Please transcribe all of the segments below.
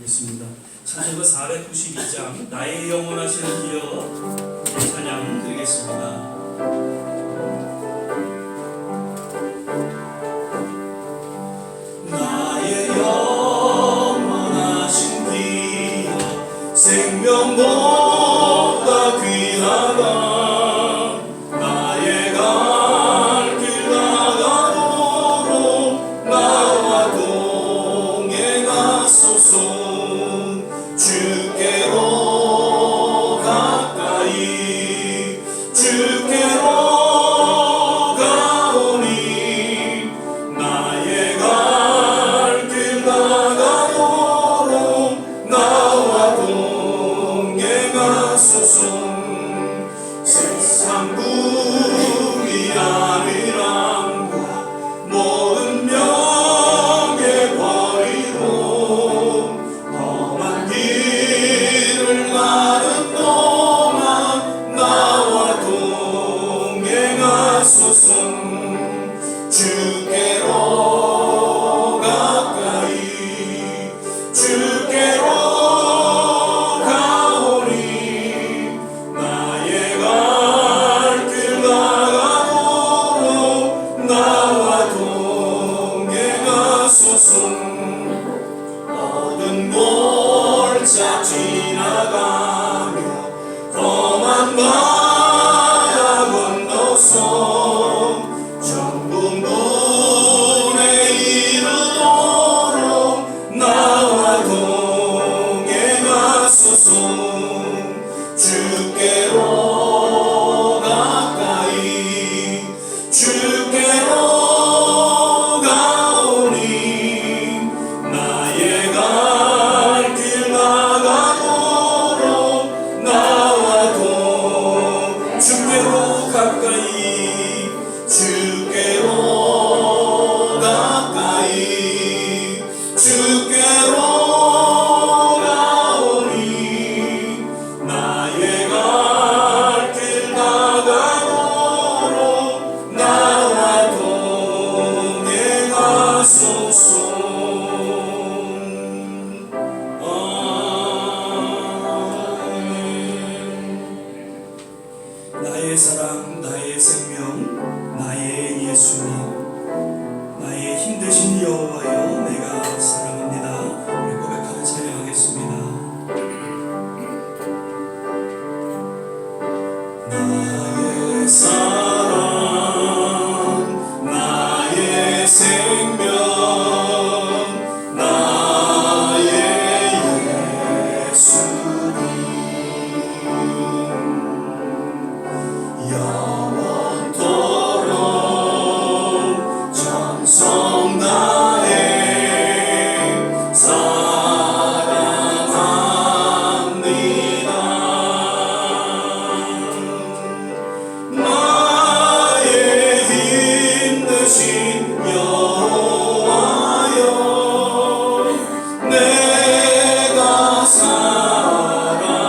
드리겠습니다. 찬송가 492장 나의 영원하신 기여 찬양 드리겠습니다. 나의 영원하신 기여 생명보다 귀하다. 어두운 골짜 지나가며 험한 바다 건너서 정금군에 이르도록 나와 동행하소서. 주께로 가까이 주께로 나의 사랑, 나의 생명, 나의 예수님, 나의 힘 되신 여호와여, 내가 사랑합니다. 우리 고백하며 찬양하겠습니다. 나의 사랑, 나의 생명, 나의 예수님, 영원토록 정성 다해 사랑합니다. 나의 힘드신 여호와여, 내가 사랑합니다.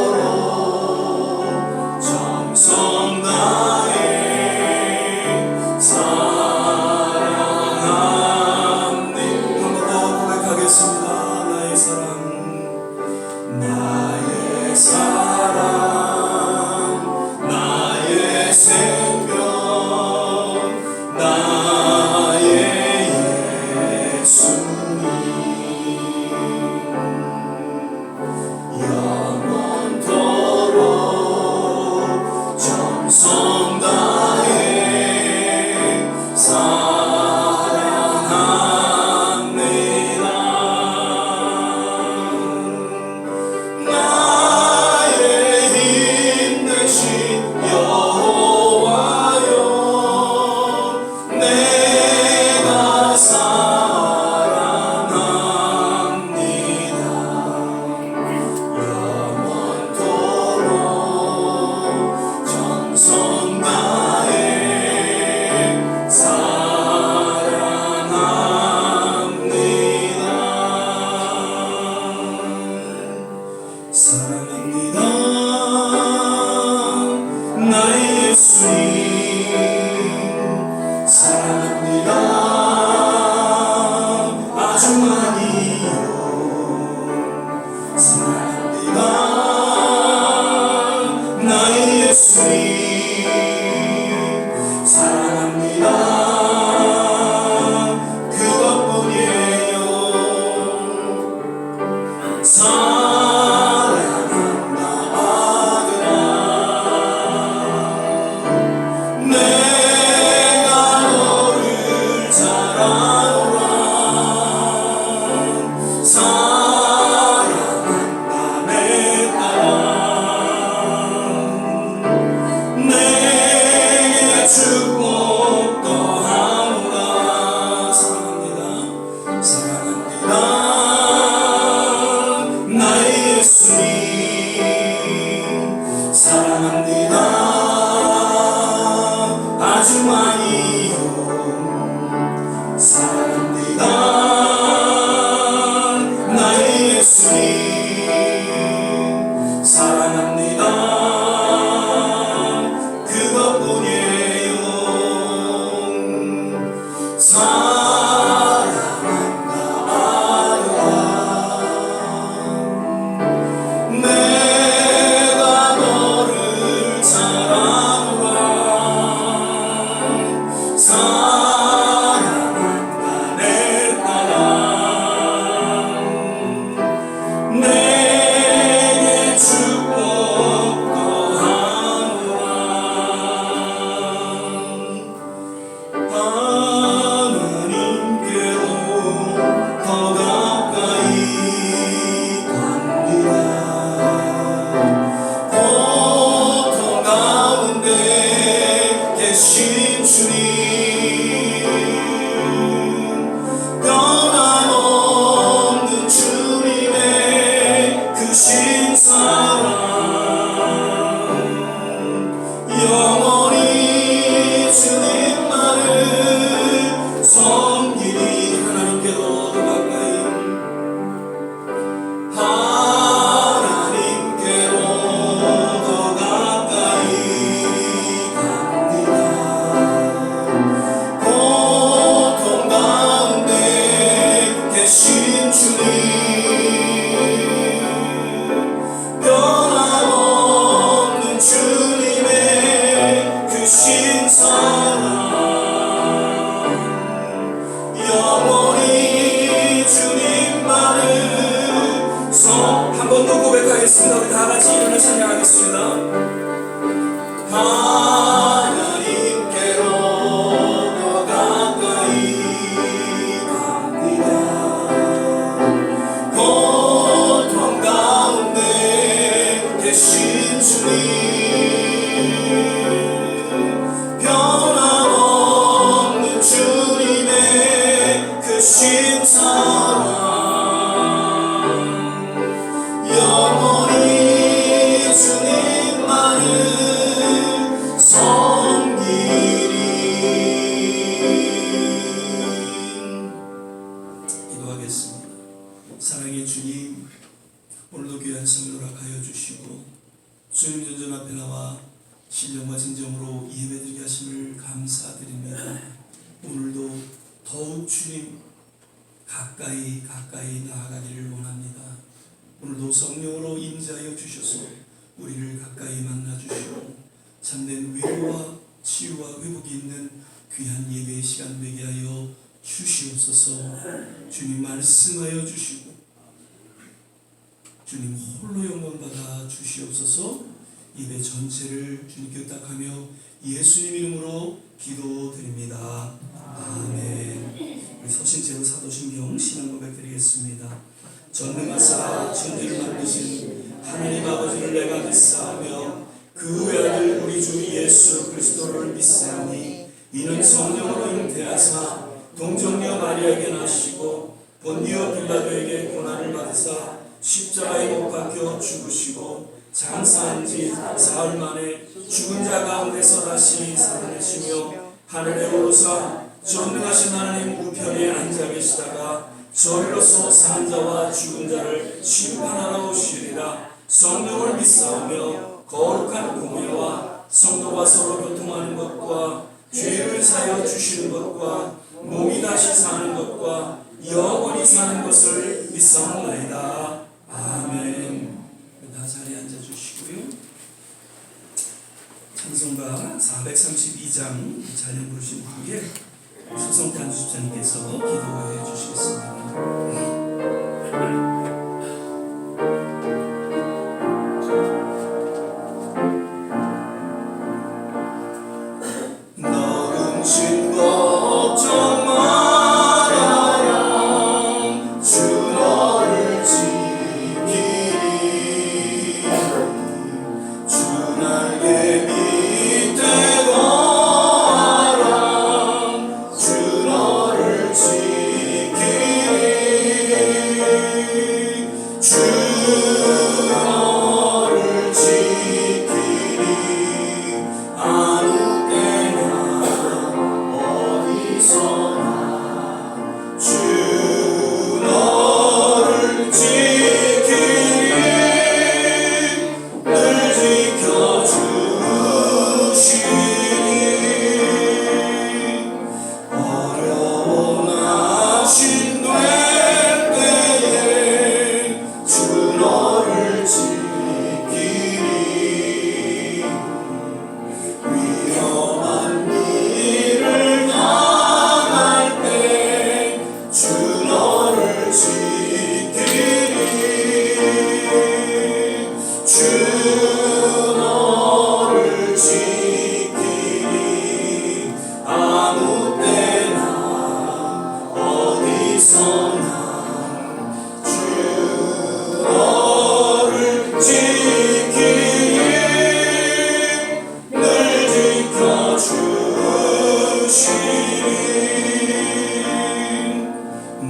영원토록 정성 다해 사랑합니다. 한 번 더 고백하겠습니다. 나의 사랑, 나의 사랑, 나의 생명, 나의 사랑합니다. 아주 많이요. 사랑합니다. 나의 예수님. 사랑합니다. 그것뿐이에요. 사랑한다 아들아. 내가 너를 사랑하노라. 사랑한다 내 딸아. 내게 축복 더하노라. 사랑합니다. 사랑합니다. 나의 예수님. 사랑합니다. 아주 많이요. 사랑합니다. 나의 예수님. 사랑합니다. 그것뿐이에요. 사랑한다 아들아. 내가 너를 사랑하노라. 사랑한다 내 딸아. 내게 축복 더하노라. 하나님께로 더 가까이 갑니다. 고통 가운데 계신 주님. 변함없는 주님의 크신 사랑. 영원히 주님만을 섬기리. 하나님께로 더 가까이. 하나님께로 더 가까이 갑니다. 고통 가운데 계신 주님. 변함없는 주님의 크신 사랑. 영원히 주님만을 한 번 더 고백하겠습니다. 우리 다 같이 이름을 찬양하겠습니다. 하나님께로 더 가까이 갑니다. 고통 가운데 계신 주님. 변함없는 주님의 크신 사랑. 영원히 주님만을 섬기리. 기도하겠습니다. 사랑의 주님, 오늘도 귀한 성을 허락하여 주시고 주님 전전 앞에 나와 신령과 진정으로 예배드리게 하심을 감사드립니다. 오늘도 더욱 주님 가까이 나아가기를 원합니다. 오늘도 성령으로 임재하여 주셔서 우리를 가까이 만나 주시고 참된 위로와 치유와 회복이 있는 귀한 예배의 시간 되게 하여 주시옵소서. 주님 말씀하여 주시고 주님 홀로 영광 받아 주시옵소서. 예배 전체를 주님께 의탁하며 예수님 이름으로 기도드립니다. 아멘. 우리 서신제로 사도신경 신앙 고백 드리겠습니다. 전능하사 천지를 만드신 하나님 아버지를 내가 믿사하며 그 외아들 우리 주 예수 그리스도를 믿사오니 이는 성령으로 잉태하사 동정녀 마리아에게 나시고 본디오 빌라도에게 고난을 받으사 십자가에 못 박혀 죽으시고 장사한 지 사흘 만에 죽은 자 가운데서 다시 살아내시며 하늘에 오르사 전능하신 하나님 우편에 앉아 계시다가 저리로서 산 자와 죽은 자를 심판하러 오시리라. 성령을 믿사오며 거룩한 공예와 성도가 서로 교통하는 것과 죄를 사여 주시는 것과 몸이 다시 사는 것과 영원히 사는 것을 믿사옵나이다. 아멘. 다 자리에 앉아주시고요. 찬송가 432장 찬양 부르신 후에 서성탄 집사님께서 기도해 주시겠습니다. 신 걱정 말아라 주 너를 지키리 주 날개 밑에 거하라 주 너를 지키리 주 너를 지키리 아무 때나 어디서나 주 너를 지키리 늘 지켜주시리 어려운 하신 될 때에 주 너를 지키리 위험한 일을 당할 때 주 너를 지키리 주 너를 지키리 아무 때나 어디서나 주 너를 지키리 늘 지켜주시리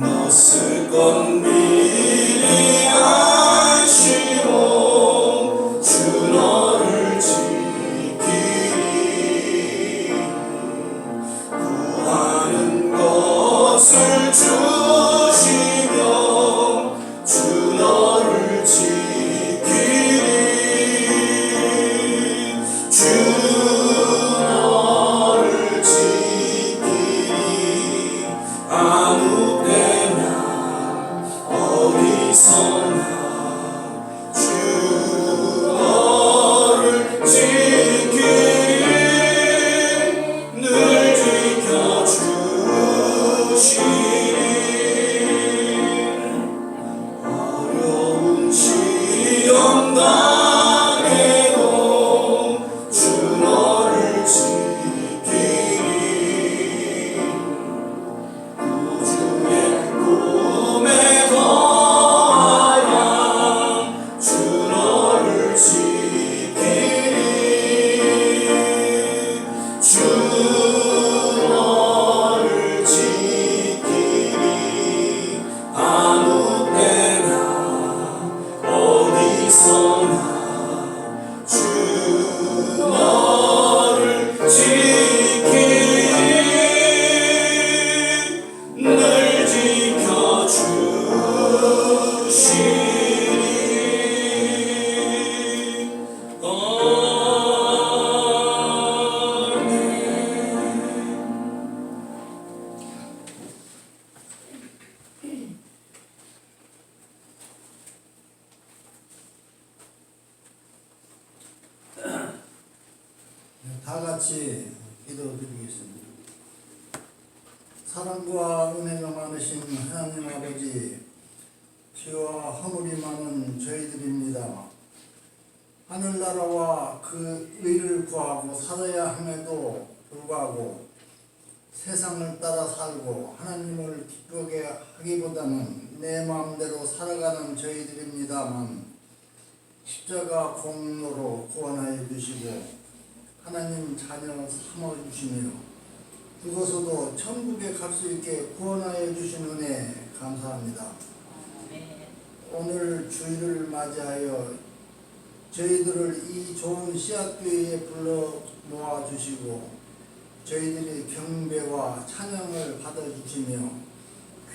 넣었을 건 미리 아시고 주 너를 지키리 구하는 것을 주시며 주 너를 지키리 주 너를 지키리 아무 때나 어디서나 주 너를 지키리 늘 지켜주시리 어려운 시험 당해도 주 너를 지키리 구주의 꿈에 거하라 주 너를 지키리 주 너를 지키리 아무 때나 어디서나 주 너를 지키리 늘 지켜주시리 다 같이 기도드리겠습니다. 사랑과 은혜가 많으신 하나님 아버지, 죄와 허물이 많은 저희들입니다. 하늘나라와 그 의를 구하고 살아야 함에도 불구하고 세상을 따라 살고 하나님을 기쁘게 하기보다는 내 마음대로 살아가는 저희들입니다만 십자가 공로로 구원하여 주시고 하나님 자녀 삼아주시며 죽어서도 천국에 갈 수 있게 구원하여 주신 은혜 감사합니다. 오늘 주일을 맞이하여 저희들을 이 좋은 씨앗교회에 불러 모아주시고 저희들이 경배와 찬양을 받아주시며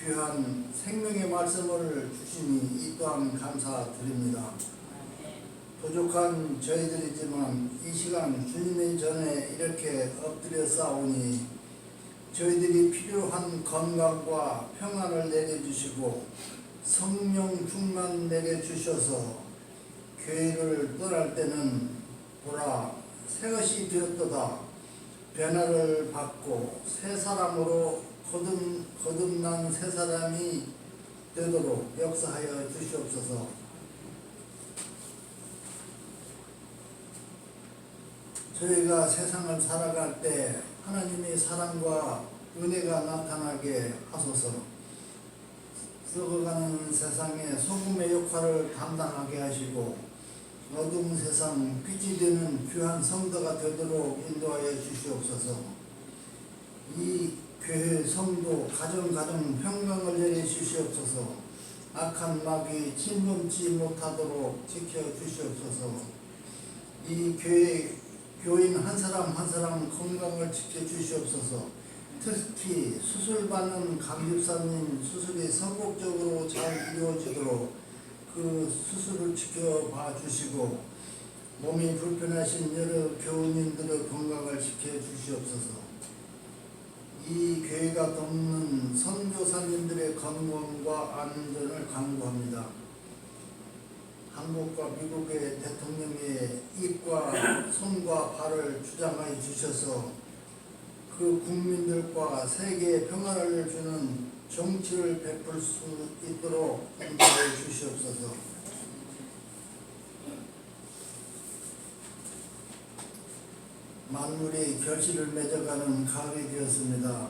귀한 생명의 말씀을 주시니 이 또한 감사드립니다. 부족한 저희들이지만 이 시간 주님의 전에 이렇게 엎드려 싸우니 저희들이 필요한 건강과 평안을 내려주시고 성령 충만 내려주셔서 교회를 떠날 때는 보라 새것이 되었도다 변화를 받고 새 사람으로 거듭난 새 사람이 되도록 역사하여 주시옵소서. 저희가 세상을 살아갈 때 하나님의 사랑과 은혜가 나타나게 하소서. 썩어가는 세상에 소금의 역할을 담당하게 하시고 어두운 세상 빛이 되는 귀한 성도가 되도록 인도하여 주시옵소서. 이 교회 성도 가정 평강을 내려 주시옵소서. 악한 마귀 침범치 못하도록 지켜 주시옵소서. 이 교인 한 사람 한 사람 건강을 지켜 주시옵소서. 특히 수술받는 강 집사님 수술이 성공적으로 잘 이루어지도록 그 수술을 지켜봐 주시고 몸이 불편하신 여러 교우님들의 건강을 지켜 주시옵소서. 이 교회가 돕는 선교사님들의 건강과 안전을 간구합니다. 한국과 미국의 대통령의 입과 손과 발을 주장하여 주셔서 그 국민들과 세계에 평화를 주는 정치를 베풀 수 있도록 인도해 주시옵소서. 만물이 결실을 맺어가는 가을이 되었습니다.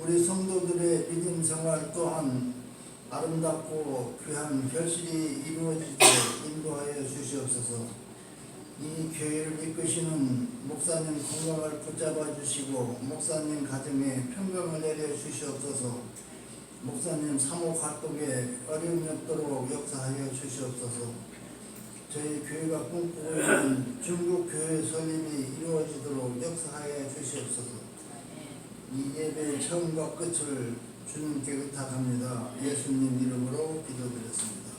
우리 성도들의 믿음 생활 또한 아름답고 귀한 결실이 이루어지도록 인도하여 주시옵소서. 이 교회를 이끄시는 목사님 건강을 붙잡아 주시고 목사님 가정에 평강을 내려 주시옵소서. 목사님 사목 활동에 어려움이 없도록 역사하여 주시옵소서. 저희 교회가 꿈꾸고 있는 중국 교회 설립이 이루어지도록 역사하여 주시옵소서. 이 예배의 처음과 끝을 주님께 의탁합니다. 예수님 이름으로 기도드렸습니다.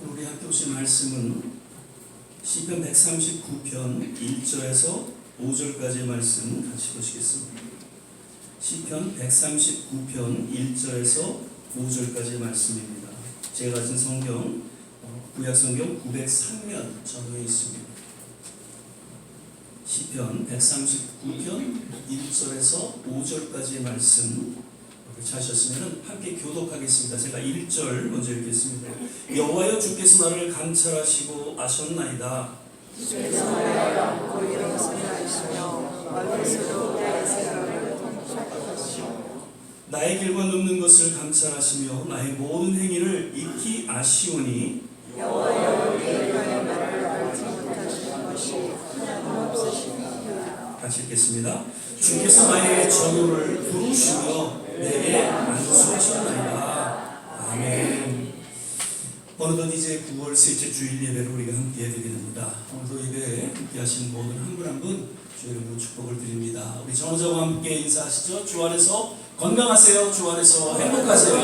우리 함께 보신 말씀은 시편 139편 1절에서 5절까지의 말씀 같이 보시겠습니다. 시편 139편 1절에서 5절까지의 말씀입니다. 제가 가진 성경 구약성경 903면 전후에 있습니다. 시편 139편 1절에서 5절까지의 말씀 찾으셨으면 함께 교독하겠습니다. 제가 1절 먼저 읽겠습니다. 여호와여 주께서 나를 감찰하시고 아셨나이다. 주께서 나를 안고 일어서시며 멀리서도 나의 생각을 통찰하시오. 나의 길과 눕는 것을 감찰하시며 나의 모든 행위를 익히 아시오니 여호와여 우리의 말을 알지 못하시는 것이 하나님없으시니이다. 같이 읽겠습니다. 주께서 나의 전우를 부르시며 내게 안수하셨나이다. 아멘. 어느덧 이제 9월 셋째 주일 예배를 우리가 함께 드리게 됩니다. 오늘도 예배에 함께 하신 모든 한 분 한 분 주의 이름으로 축복을 드립니다. 우리 전우자와 함께 인사하시죠. 주 안에서 건강하세요. 주 안에서 행복하세요.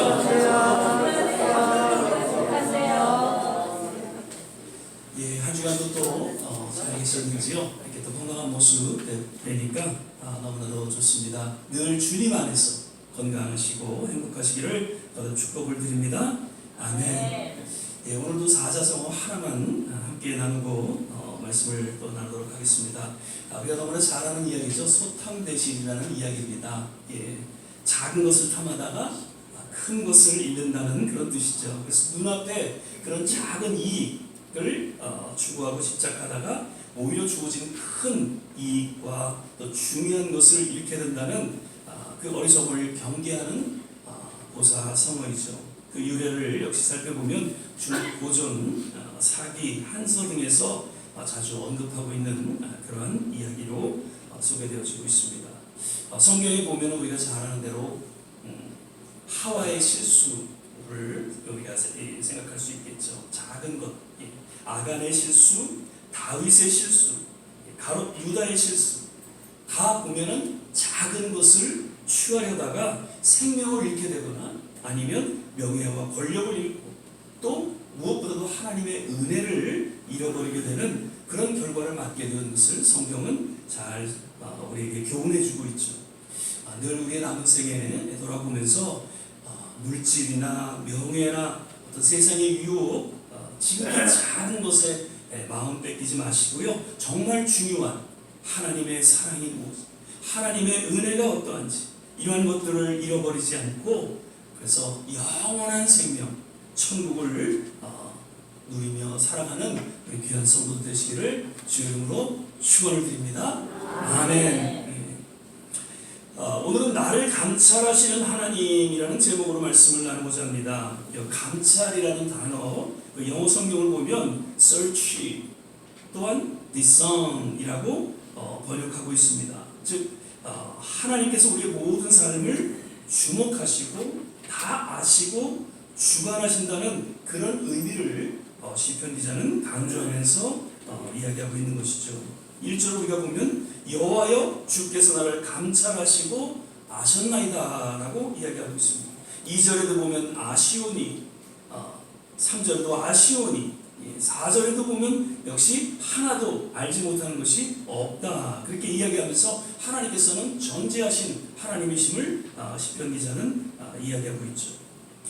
예, 한 주간도 또 잘 계셨는지요? 이렇게 또 건강한 모습 뵈니까 너무나도 좋습니다. 늘 주님 안에서 건강하시고 행복하시기를 더더 축복을 드립니다. 아멘. 예, 오늘도 사자성어 하나만 함께 나누고 말씀을 또 나누도록 하겠습니다. 우리가 너무나 잘 아는 이야기죠. 소탐대신이라는 이야기입니다. 예, 작은 것을 탐하다가 큰 것을 잃는다는 그런 뜻이죠. 그래서 눈앞에 그런 작은 이익을 추구하고 집착하다가 오히려 주어진 큰 이익과 또 중요한 것을 잃게 된다는 그 어리석음을 경계하는 고사성어이죠. 그 유래를 역시 살펴보면 중국 고전 사기 한서 등에서 자주 언급하고 있는 그러한 이야기로 소개되어지고 있습니다. 성경에 보면 우리가 잘 아는 대로 하와의 실수를 우리가 생각할 수 있겠죠. 작은 것, 아간의 실수, 다윗의 실수, 가롯 유다의 실수, 다 보면은 작은 것을 취하려다가 생명을 잃게 되거나 아니면 명예와 권력을 잃고 또 무엇보다도 하나님의 은혜를 잃어버리게 되는 그런 결과를 맞게 되는 것을 성경은 잘 우리에게 교훈해주고 있죠. 늘 우리의 남은 생에 돌아보면서 물질이나 명예나 어떤 세상의 유혹, 지극히 작은 것에 마음 뺏기지 마시고요. 정말 중요한 하나님의 사랑이 무엇, 하나님의 은혜가 어떠한지 이러한 것들을 잃어버리지 않고 그래서 영원한 생명, 천국을 누리며 살아가는 우리 귀한 성도 되시기를 주의 이름으로 축원을 드립니다. 아멘. 오늘은 나를 감찰하시는 하나님이라는 제목으로 말씀을 나누고자 합니다. 감찰이라는 단어, 영어 성경을 보면 search 또한 discern이라고 번역하고 있습니다. 즉 하나님께서 우리의 모든 삶을 주목하시고 다 아시고 주관하신다는 그런 의미를 시편 기자는 강조하면서 이야기하고 있는 것이죠. 1절을 우리가 보면 여호와여 주께서 나를 감찰하시고 아셨나이다 라고 이야기하고 있습니다. 2절에도 보면 아시오니, 3절에도 아시오니, 4절에도 보면 역시 하나도 알지 못하는 것이 없다 그렇게 이야기하면서 하나님께서는 전지하신 하나님이심을 시편 기자는 이야기하고 있죠.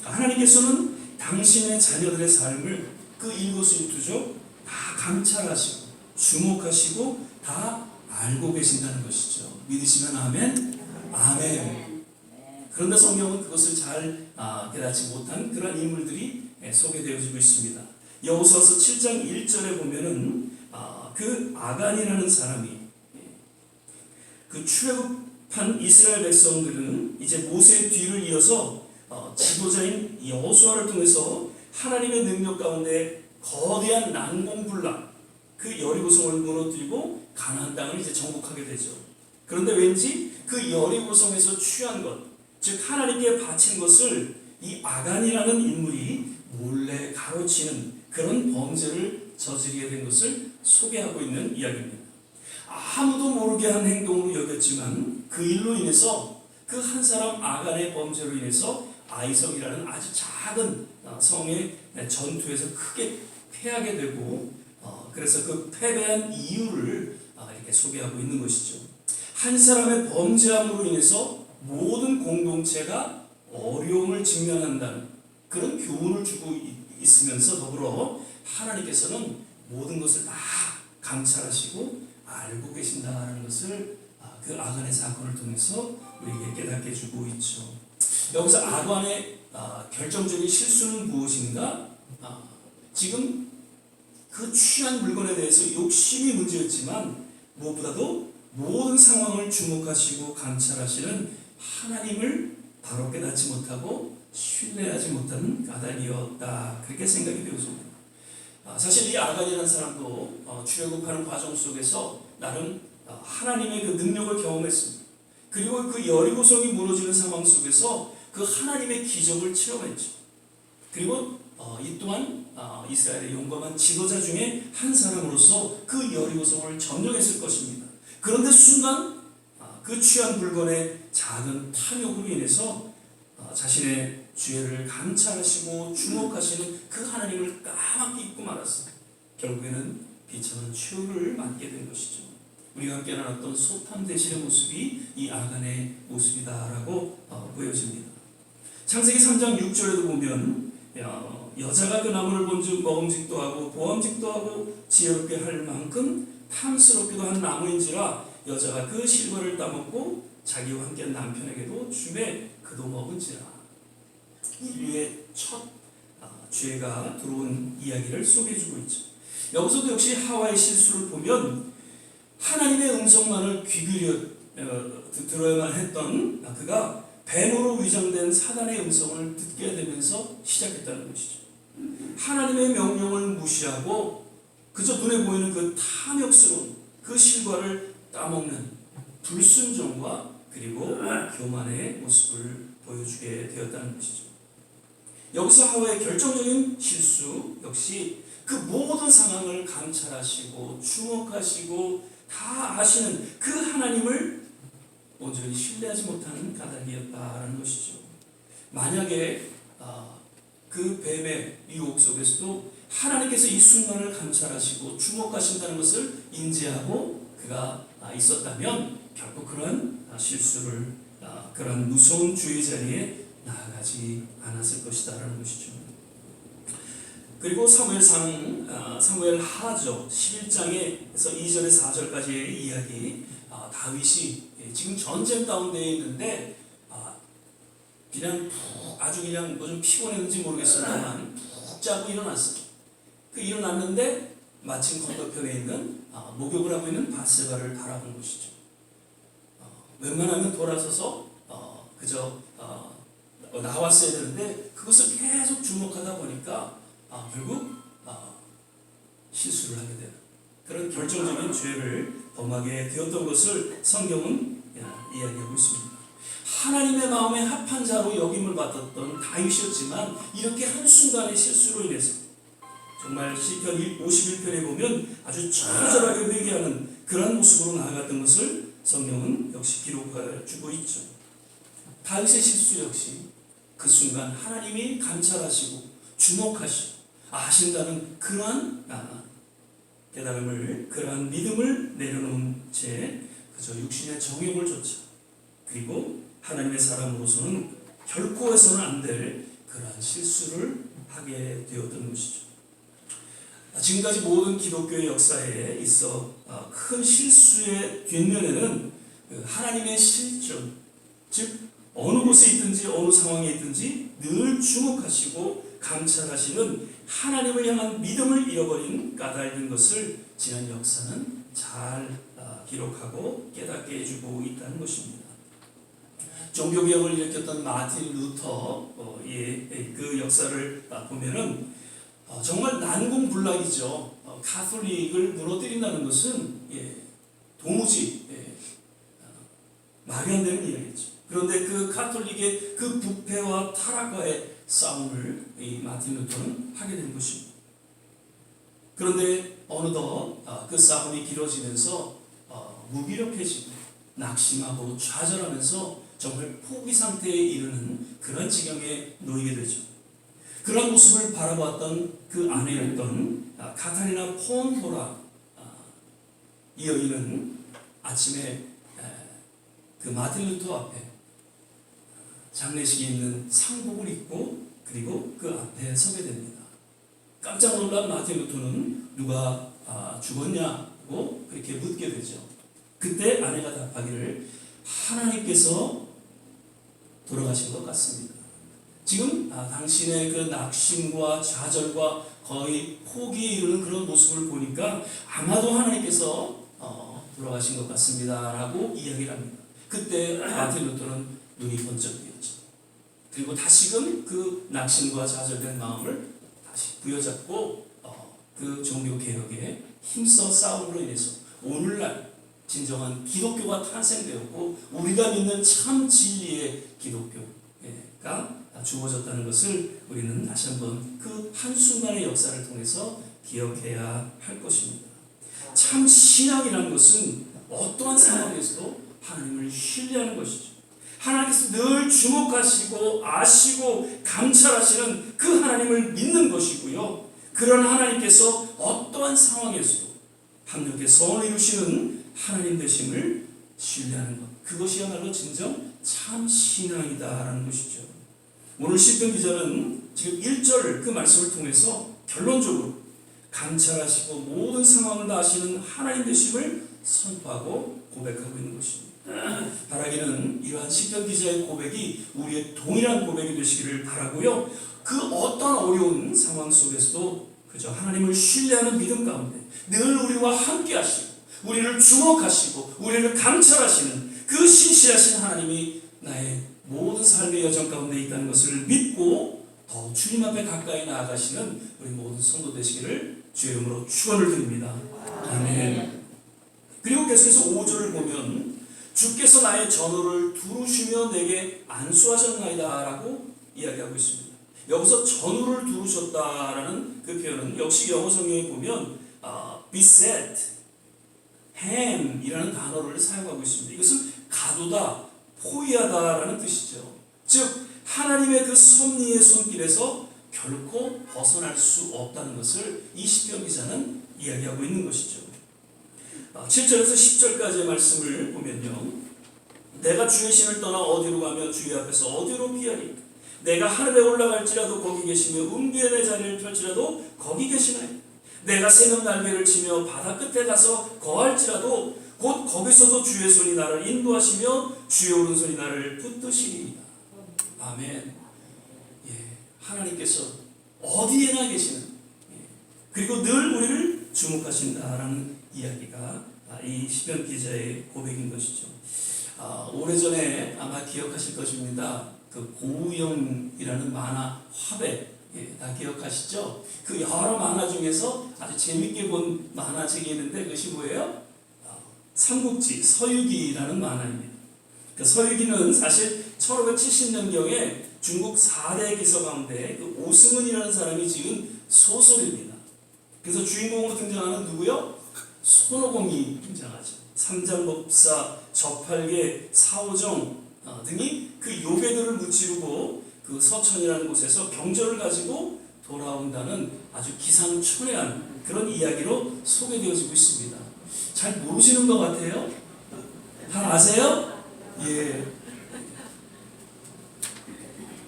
하나님께서는 당신의 자녀들의 삶을 그 일거수일투족 다 감찰하시고 주목하시고 다 알고 계신다는 것이죠. 믿으시면 아멘? 아멘. 그런데 성경은 그것을 잘 깨닫지 못한 그런 인물들이 소개되어지고 있습니다. 여호수아서 7장 1절에 보면은 그 아간이라는 사람이 그 출애굽한 이스라엘 백성들은 이제 모세의 뒤를 이어서 지도자인 여호수아를 통해서 하나님의 능력 가운데 거대한 난공불락 그 여리고성을 무너뜨리고 가나안 땅을 이제 정복하게 되죠. 그런데 왠지 그 여리고성에서 취한 것, 즉 하나님께 바친 것을 이 아간이라는 인물이 몰래 가로치는 그런 범죄를 저지르게 된 것을 소개하고 있는 이야기입니다. 아무도 모르게 한 행동으로 여겼지만 그 일로 인해서 그 한 사람 아간의 범죄로 인해서 아이성이라는 아주 작은 성의 전투에서 크게 패하게 되고 그래서 그 패배한 이유를 이렇게 소개하고 있는 것이죠. 한 사람의 범죄함으로 인해서 모든 공동체가 어려움을 직면한다는 그런 교훈을 주고 있으면서 더불어 하나님께서는 모든 것을 다 감찰하시고 알고 계신다는 것을 그 아간의 사건을 통해서 우리에게 깨닫게 해주고 있죠. 여기서 아간의 결정적인 실수는 무엇인가? 지금 그 취한 물건에 대해서 욕심이 문제였지만 무엇보다도 모든 상황을 주목하시고 감찰하시는 하나님을 바로 깨닫지 못하고 신뢰하지 못하는 아간이었다 그렇게 생각이 되어집니다. 사실 이 아간이라는 사람도 출애굽하는 과정 속에서 나름 하나님의 그 능력을 경험했습니다. 그리고 그 여리고성이 무너지는 상황 속에서 그 하나님의 기적을 체험했죠. 그리고 이 또한 이스라엘의 용감한 지도자 중에 한 사람으로서 그 여리고성을 점령했을 것입니다. 그런데 순간 그 취한 물건의 작은 탐욕으로 인해서 자신의 죄를 감찰하시고 주목하시는 그 하나님을 까맣게 잊고 말았습니다. 결국에는 비참한 최후를 맞게 된 것이죠. 우리가 함께 나눴던 소탐 대신의 모습이 이 아간의 모습이다라고 보여집니다. 창세기 3장 6절에도 보면 여자가 그 나무를 본즉 먹음직도 하고 보암직도 하고 지혜롭게 할 만큼 탐스럽기도 한 나무인지라 여자가 그 실과를 따먹고 자기와 함께한 남편에게도 주매 그도 먹은지라. 인류의 첫 죄가 들어온 이야기를 소개해주고 있죠. 여기서도 역시 하와의 실수를 보면 하나님의 음성만을 귀 기울여 들어야만 했던 그가 뱀으로 위장된 사단의 음성을 듣게 되면서 시작했다는 것이죠. 하나님의 명령을 무시하고 그저 눈에 보이는 그 탐욕스러운 그 실과를 따먹는 불순종과 그리고 교만의 모습을 보여주게 되었다는 것이죠. 여기서 하와의 결정적인 실수 역시 그 모든 상황을 감찰하시고 주목하시고 다 아시는 그 하나님을 온전히 신뢰하지 못하는 까닭이었다는 것이죠. 만약에 그 뱀의 유혹 속에서도 하나님께서 이 순간을 감찰하시고 주목하신다는 것을 인지하고 그가 있었다면 결코 그런 실수를 그런 무서운 주의 자리에 나아가지 않았을 것이다라는 것이죠. 그리고 사무엘 하죠 11장에서 2절에서 4절까지의 이야기, 다윗이 지금 전쟁 가운데 있는데 그냥 아주 그냥 뭐 좀 피곤했는지 모르겠습니다만 푹 자고 일어났어요. 그 일어났는데 마침 건너편에 있는 목욕을 하고 있는 바세바를 바라본 것이죠. 웬만하면 돌아서서 그저 나왔어야 되는데 그것을 계속 주목하다 보니까 결국 실수를 하게 되는 그런 결정적인 죄를 범하게 되었던 것을 성경은 이야기하고 있습니다. 하나님의 마음에 합한 자로 여김을 받았던 다윗이었지만 이렇게 한순간의 실수로 인해서 정말 시편 51편에 보면 아주 처절하게 회개하는 그런 모습으로 나아갔던 것을 성경은 역시 기록해 주고 있죠. 다윗의 실수 역시 그 순간 하나님이 감찰하시고 주목하시고 아신다는 그러한 깨달음을, 그러한 믿음을 내려놓은 채 그저 육신의 정욕을 쫓아 그리고 하나님의 사람으로서는 결코 해서는 안 될 그러한 실수를 하게 되었던 것이죠. 지금까지 모든 기독교의 역사에 있어 큰 실수의 뒷면에는 하나님의 실존, 즉 어느 곳에 있든지 어느 상황에 있든지 늘 주목하시고 감찰하시는 하나님을 향한 믿음을 잃어버린 까닭인 것을 지난 역사는 잘 기록하고 깨닫게 해주고 있다는 것입니다. 종교개혁을 일으켰던 마틴 루터의 그 역사를 보면은 정말 난공불락이죠. 가톨릭을 무너뜨린다는 것은 도무지 말이 안 되는 이야기죠. 그런데 그 가톨릭의 그 부패와 타락과의 싸움을 이 마틴 루터는 하게 된 것입니다. 그런데 어느덧 그 싸움이 길어지면서 무기력해지고 낙심하고 좌절하면서 정말 포기 상태에 이르는 그런 지경에 놓이게 되죠. 그런 모습을 바라봤던 그 아내였던 카타리나 폰호라 이 여인은 아침에 그 마틴 루터 앞에 장례식에 있는 상복을 입고 그리고 그 앞에 서게 됩니다. 깜짝 놀란 마틴 루터는 누가 죽었냐고 그렇게 묻게 되죠. 그때 아내가 답하기를 하나님께서 돌아가신 것 같습니다. 지금 당신의 그 낙심과 좌절과 거의 포기에 이르는 그런 모습을 보니까 아마도 하나님께서 돌아가신 것 같습니다 라고 이야기를 합니다. 그때 마틴 루터는 눈이 번쩍 뜨였죠. 그리고 다시금 그 낙심과 좌절된 마음을 다시 부여잡고 그 종교개혁에 힘써 싸움으로 인해서 오늘날 진정한 기독교가 탄생되었고 우리가 믿는 참 진리의 기독교가 주어졌다는 것을 우리는 다시 한번 그 한순간의 역사를 통해서 기억해야 할 것입니다. 참 신앙이라는 것은 어떠한 상황에서도 하나님을 신뢰하는 것이죠. 하나님께서 늘 주목하시고 아시고 감찰하시는 그 하나님을 믿는 것이고요. 그런 하나님께서 어떠한 상황에서도 합력의 선을 이루시는 하나님 되심을 신뢰하는 것, 그것이야말로 진정 참 신앙이다라는 것이죠. 오늘 시편 기자는 지금 1절 그 말씀을 통해서 결론적으로 감찰하시고 모든 상황을 다 아시는 하나님 되심을 선포하고 고백하고 있는 것입니다. 바라기는 이러한 시편 기자의 고백이 우리의 동일한 고백이 되시기를 바라고요. 그 어떤 어려운 상황 속에서도 그저 하나님을 신뢰하는 믿음 가운데 늘 우리와 함께 하시고 우리를 주목하시고 우리를 감찰하시는 그 신실하신 하나님이 나의 모든 삶의 여정 가운데 있다는 것을 믿고 더 주님 앞에 가까이 나아가시는 우리 모든 성도 되시기를 주의 이름으로 축원을 드립니다. 아멘. 그리고 계속해서 5절을 보면 주께서 나의 전후를 두루시며 내게 안수하셨나이다 라고 이야기하고 있습니다. 여기서 전후를 두루셨다라는 그 표현은 역시 영어 성경에 보면 beset, ham이라는 단어를 사용하고 있습니다. 이것은 가두다, 포위하다라는 뜻이죠. 즉 하나님의 그 섭리의 손길에서 결코 벗어날 수 없다는 것을 이 시편 기자는 이야기하고 있는 것이죠. 7절에서 10절까지의 말씀을 보면요, 내가 주의 신을 떠나 어디로 가며 주의 앞에서 어디로 피하리? 내가 하늘에 올라갈지라도 거기 계시며 음부의 내 자리를 펼지라도 거기 계시나요? 내가 새벽 날개를 치며 바다 끝에 가서 거할지라도 곧 거기서도 주의 손이 나를 인도하시며 주의 오른손이 나를 붙드시리이다. 아멘. 하나님께서 어디에나 계시는, 그리고 늘 우리를 주목하신다라는 이야기가 이 시편 기자의 고백인 것이죠. 오래전에 아마 기억하실 것입니다. 그 고우영이라는 만화 화백, 다 기억하시죠? 그 여러 만화 중에서 아주 재밌게 본 만화책이 있는데 그것이 뭐예요? 삼국지 서유기라는 만화입니다. 그 서유기는 사실 1570년경에 중국 4대 기서 가운데 그 오승훈이라는 사람이 지은 소설입니다. 그래서 주인공으로 등장하는 누구요? 손오공이 등장하죠. 삼장법사, 적팔계, 사오정 등이 그 요괴들을 무찌르고 그 서천이라는 곳에서 병절을 가지고 돌아온다는 아주 기상천외한 그런 이야기로 소개되어지고 있습니다. 잘 모르시는 것 같아요? 다 아세요? 예.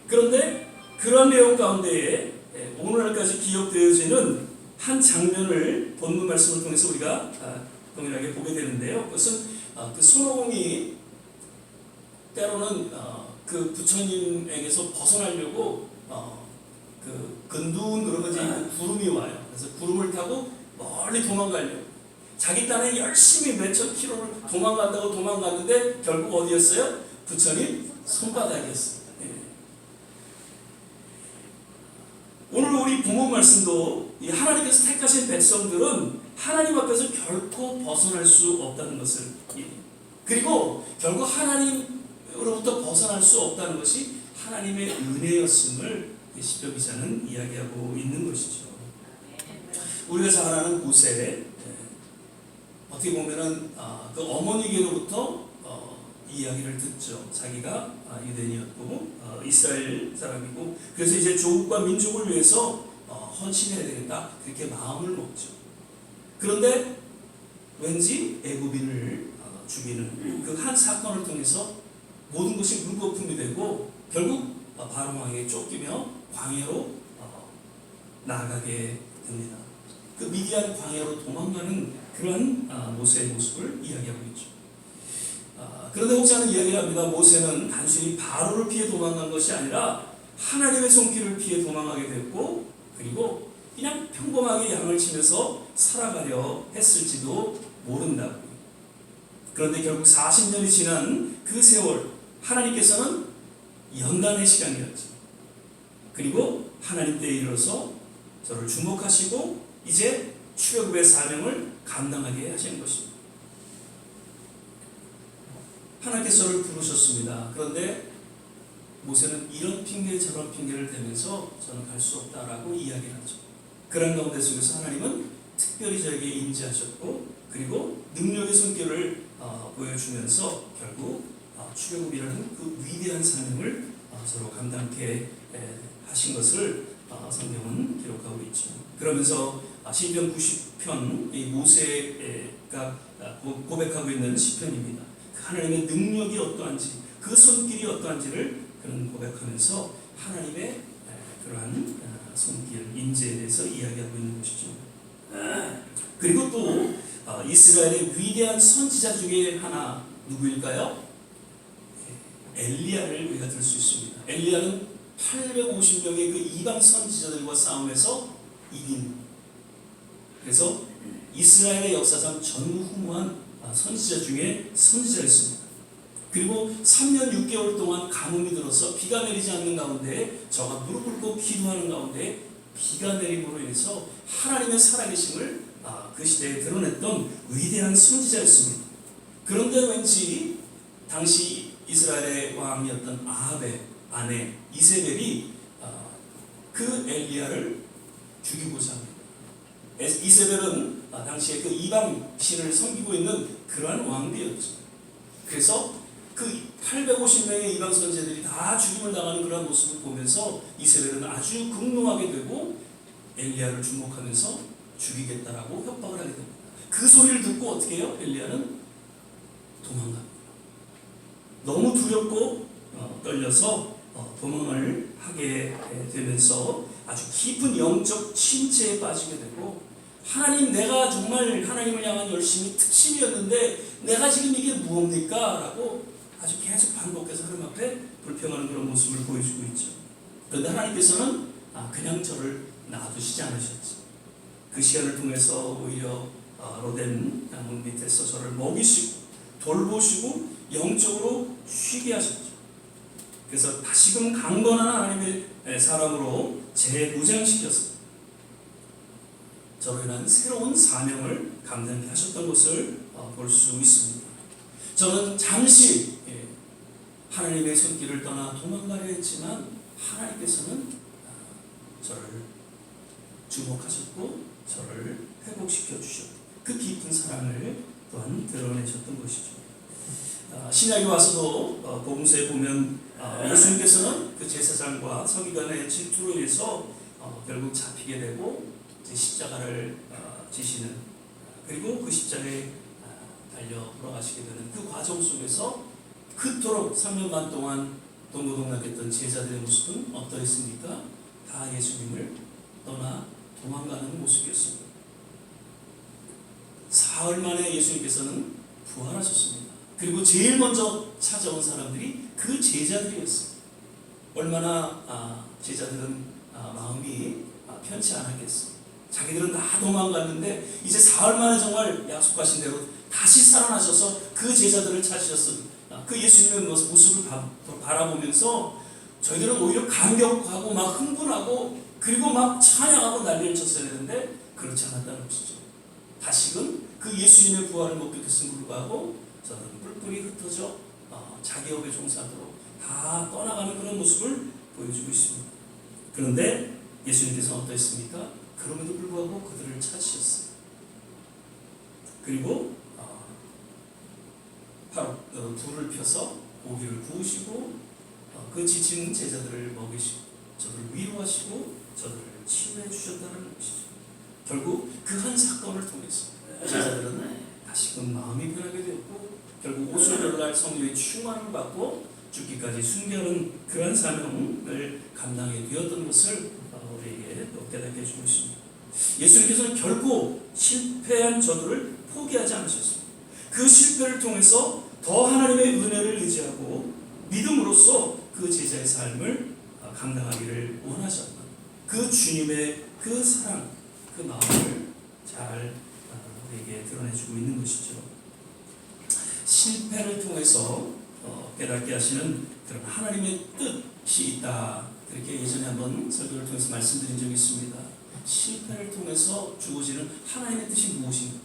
그런데 그런 내용 가운데에 오늘날까지 기억되어지는 한 장면을 본문 말씀을 통해서 우리가 동일하게 보게 되는데요. 그것은 그 손오공이 때로는 그 부처님에게서 벗어나려고 그 근두운 그런 거지 구름이 와요. 그래서 구름을 타고 멀리 도망가려고 자기 딴에 열심히 몇천 킬로를 도망갔는데 결국 어디였어요? 부처님 손바닥이었습니다. 오늘 우리 본문 말씀도 이 하나님께서 택하신 백성들은 하나님 앞에서 결코 벗어날 수 없다는 것을, 그리고 결국 하나님으로부터 벗어날 수 없다는 것이 하나님의 은혜였음을 시편 기자는 이야기하고 있는 것이죠. 우리가 잘 아는 모세, 어떻게 보면은 그 어머니께로부터 이야기를 듣죠. 자기가 유대인이었고 이스라엘 사람이고, 그래서 이제 조국과 민족을 위해서 헌신해야 되겠다, 그렇게 마음을 먹죠. 그런데 왠지 애굽인을 죽이는 그 한 사건을 통해서 모든 것이 물거품이 되고 결국 바로 왕에게 쫓기며 광야로 나아가게 됩니다. 그 미디안 광야로 도망가는 그러한 모세의 모습을 이야기하고 있죠. 그런데 혹시 하는 이야기를 합니다. 모세는 단순히 바로를 피해 도망간 것이 아니라 하나님의 손길을 피해 도망하게 됐고, 그리고 그냥 평범하게 양을 치면서 살아가려 했을지도 모른다고. 그런데 결국 40년이 지난 그 세월, 하나님께서는 연단의 시간이었죠. 그리고 하나님 때에 이르러서 저를 주목하시고 이제 출애굽의 사명을 감당하게 하시는 것입니다. 하나님께서 저를 부르셨습니다. 그런데 모세는 이런 핑계 저런 핑계를 대면서 저는 갈 수 없다라고 이야기를 하죠. 그런 가운데 속에서 하나님은 특별히 저에게 임재하셨고, 그리고 능력의 손길을 보여주면서 결국 출애굽이라는 그 위대한 사명을 저로 감당케 하신 것을 성경은 기록하고 있죠. 그러면서 시편 90편, 이 모세가 고백하고 있는 시편입니다. 하나님의 능력이 어떠한지, 그 손길이 어떠한지를 그는 고백하면서 하나님의 그러한 손길, 임재에 대해서 이야기하고 있는 것이죠. 그리고 또 이스라엘의 위대한 선지자 중에 하나 누구일까요? 엘리야를 우리가 들 수 있습니다. 엘리야는 850명의 그 이방 선지자들과 싸움에서 이긴, 그래서 이스라엘의 역사상 전무후무한 선지자 중에 선지자였습니다. 그리고 3년 6개월 동안 가뭄이 들어서 비가 내리지 않는 가운데 저가 무릎 꿇고 기도하는 가운데 비가 내림으로 인해서 하나님의 살아계심을 그 시대에 드러냈던 위대한 선지자였습니다. 그런데 왠지 당시 이스라엘의 왕이었던 아합의 아내 이세벨이 그 엘리야를 죽이고자 합니다. 이세벨은 당시에 그 이방 신을 섬기고 있는 그러한 왕비였죠. 그래서 그 850명의 이방 선지자들이 다 죽임을 당하는 그런 모습을 보면서 이세벨은 아주 극노하게 되고 엘리야를 주목하면서 죽이겠다라고 협박을 하게 됩니다. 그 소리를 듣고 어떻게 해요? 엘리야는 도망갑니다. 너무 두렵고 떨려서 도망을 하게 되면서 아주 깊은 영적 침체에 빠지게 되고, 하나님, 내가 정말 하나님을 향한 열심이 특심이었는데 내가 지금 이게 무엇입니까? 라고 아주 계속 반복해서 하나님 앞에 불평하는 그런 모습을 보여주고 있죠. 그런데 하나님께서는 그냥 저를 놔두시지 않으셨지. 그 시간을 통해서 오히려 로덴 나무 밑에서 저를 먹이시고 돌보시고 영적으로 쉬게 하셨죠. 그래서 다시금 강건한 하나님의 사람으로 재무장시켜서 저로 인한 새로운 사명을 감당케 하셨던 것을 볼 수 있습니다. 저는 잠시 하나님의 손길을 떠나 도망가려 했지만 하나님께서는 저를 주목하셨고 저를 회복시켜 주셨고 그 깊은 사랑을 또한 드러내셨던 것이죠. 신약에 와서도 복음서에 보면 예수님께서는 그 제사장과 서기관의 질투로 인해서 결국 잡히게 되고 십자가를 지시는, 그리고 그 십자가에 달려 돌아가시게 되는 그 과정 속에서 그토록 3년 반 동안 동고동락했던 제자들의 모습은 어떠했습니까? 다 예수님을 떠나 도망가는 모습이었습니다. 사흘 만에 예수님께서는 부활하셨습니다. 그리고 제일 먼저 찾아온 사람들이 그 제자들이었습니다. 얼마나 제자들은 마음이 편치 않았겠어요. 자기들은 다 도망갔는데 이제 사흘 만에 정말 약속하신 대로 다시 살아나셔서 그 제자들을 찾으셨습니다. 그 예수님의 모습을 바라보면서 저희들은 오히려 감격하고 막 흥분하고 그리고 막 찬양하고 난리를 쳤어야 되는데 그렇지 않았다는 것이죠. 다시금 그 예수님의 부활을 목격했음을 불구하고 저는 뿔뿔이 흩어져 자기 업에 종사하도록 다 떠나가는 그런 모습을 보여주고 있습니다. 그런데 예수님께서는 어떠했습니까? 그럼에도 불구하고 그들을 찾으셨어요. 그리고 바로 불을 펴서 고기를 구우시고 그 지친 제자들을 먹이시고 저들을 위로하시고 저들을 치유해 주셨다는 것이죠. 결국 그 한 사건을 통해서 제자들은 다시금 마음이 변하게 되었고 결국 오순절날 성령의 충만을 받고 죽기까지 순교하는 그런 사명을 감당해 되었던 것을 우리에게 깨닫게 해주고 있습니다. 예수님께서는 결코 실패한 저들을 포기하지 않으셨습니다. 그 실패를 통해서 더 하나님의 은혜를 의지하고 믿음으로써 그 제자의 삶을 감당하기를 원하셨던 그 주님의 그 사랑, 그 마음을 잘 우리에게 드러내주고 있는 것이죠. 실패를 통해서 깨닫게 하시는 그런 하나님의 뜻이 있다. 그렇게 예전에 한번 설교를 통해서 말씀드린 적이 있습니다. 실패를 통해서 주어지는 하나님의 뜻이 무엇인가?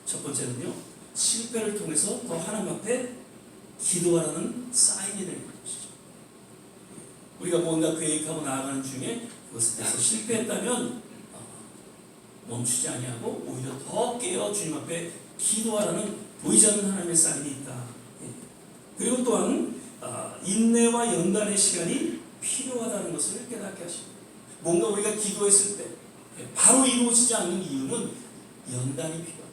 첫 번째는요, 실패를 통해서 더 하나님 앞에 기도하라는 사인이 되는 것이죠. 우리가 뭔가 계획하고 나아가는 중에 그것에서 실패했다면 멈추지 아니하고 오히려 더 깨어 주님 앞에 기도하라는 보이지 않는 하나님의 사인이 있다. 그리고 또한 인내와 연단의 시간이 필요하다는 것을 깨닫게 하십니다. 뭔가 우리가 기도했을 때 바로 이루어지지 않는 이유는 연단이 필요합니다.